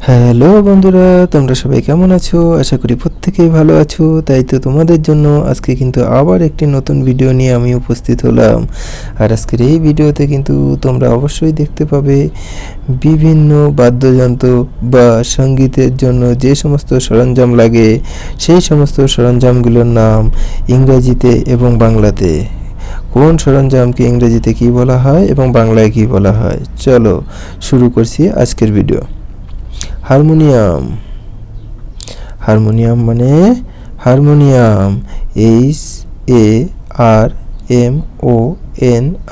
Hello বন্ধুরা, তোমরা সবাই কেমন আছো? আশা করি প্রত্যেকেই ভালো আছো। তাই তো তোমাদের জন্য আজকে কিন্তু আবার একটি নতুন ভিডিও নিয়ে আমি উপস্থিত হলাম। আর আজকের এই ভিডিওতে কিন্তু তোমরা অবশ্যই দেখতে পাবে বিভিন্ন বাদ্যযন্ত্র বা সঙ্গীতের জন্য যে সমস্ত সরঞ্জাম লাগে সেই সমস্ত সরঞ্জামগুলোর নাম ইংরেজিতে এবং বাংলাতে। কোন সরঞ্জামকে ইংরেজিতে কী বলা হয় এবং বাংলায় কী বলা হয়, চলো শুরু করছি আজকের ভিডিও। হারমোনিয়াম। হারমোনিয়াম মানে হারমোনিয়াম,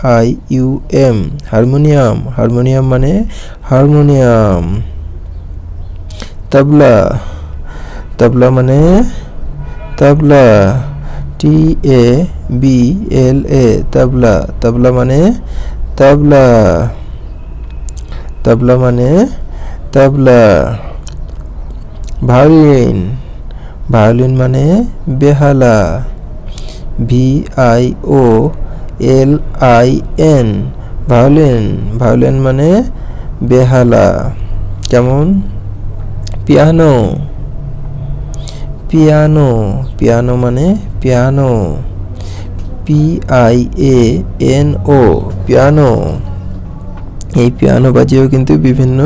HARMONIUM, হারমোনিয়াম। হারমোনিয়াম মানে হারমোনিয়াম। তবলা। তবলা মানে তবলা, TABLA, তবলা। তবলা মানে তবলা। তবলা মানে তবলা। ভায়োলিন। ভায়োলিন মানে বেহালা, VIOLIN, ভায়োলিন। ভায়োলিন মানে বেহালা। যেমন পিয়ানো। পিয়ানো। পিয়ানো মানে পিয়ানো, PIANO, পিয়ানো। এই পিয়ানো বাজিয়েও কিন্তু বিভিন্ন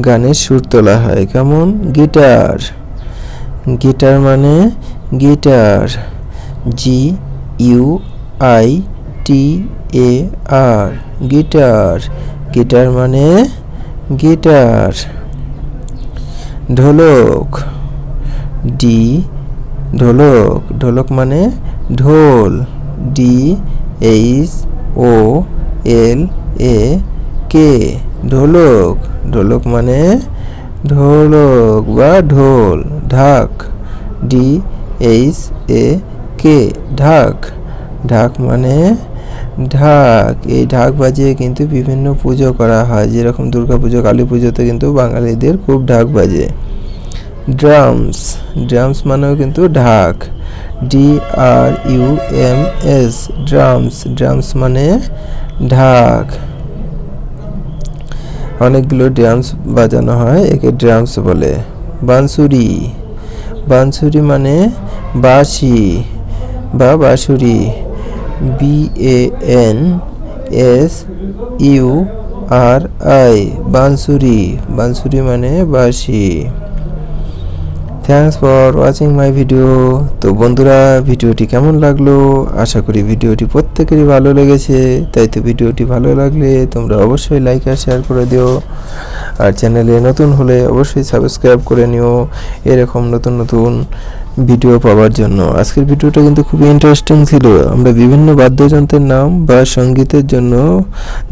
গানের সুর তোলা হয়। কেমন গিটার। গিটার মানে গিটার, GUITAR, গিটার। গিটার মানে গিটার। ঢোলক। ঢোলক। ঢোলক মানে ঢোল, DHOLAK, ঢোলক। ঢোলক মানে ঢোলক বা ঢোল। ঢাক, DHAK, ঢাক। ঢাক মানে ঢাক। এই ঢাক বাজিয়ে কিন্তু বিভিন্ন পুজো করা হয়, যেরকম দুর্গা পুজো, কালী পুজোতে কিন্তু বাঙালিদের খুব ঢাক বাজে। ড্রামস। ড্রামস মানেও কিন্তু ঢাক, DRUMS, ড্রামস। ড্রামস মানে ঢাক। অনেকগুলো ড্রামস বাজানো হয়, একে ড্রামস বলে। বাঁশুরি। বাঁশুরি মানে বাঁশি বা বাঁশুরি, BANSURI, বাঁশুরি। বাঁশুরি মানে বাঁশি। Thanks for watching my video. তো বন্ধুরা, ভিডিওটি কেমন লাগলো? আশা করি ভিডিওটি প্রত্যেকেরই ভালো লেগেছে। তাই তো ভিডিওটি ভালো লাগলে তোমরা অবশ্যই লাইক আর শেয়ার করে দিও। আর চ্যানেলে নতুন হলে অবশ্যই সাবস্ক্রাইব করে নিও এরকম নতুন নতুন ভিডিও পাওয়ার জন্য। আজকের ভিডিওটা কিন্তু খুবই ইন্টারেস্টিং ছিল। আমরা বিভিন্ন বাদ্যযন্ত্রের নাম বা সঙ্গীতের জন্য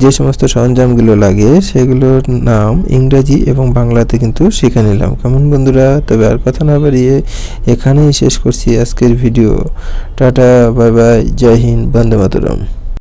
যে সমস্ত সরঞ্জামগুলো লাগে সেগুলোর নাম ইংরেজি এবং বাংলাতে কিন্তু শিখে নিলাম। কেমন বন্ধুরা? তবে আর কথা না বাড়িয়ে এখানেই শেষ করছি আজকের ভিডিও। টাটা, বাই বাই, জয় হিন্দ, বন্দে মাতরম।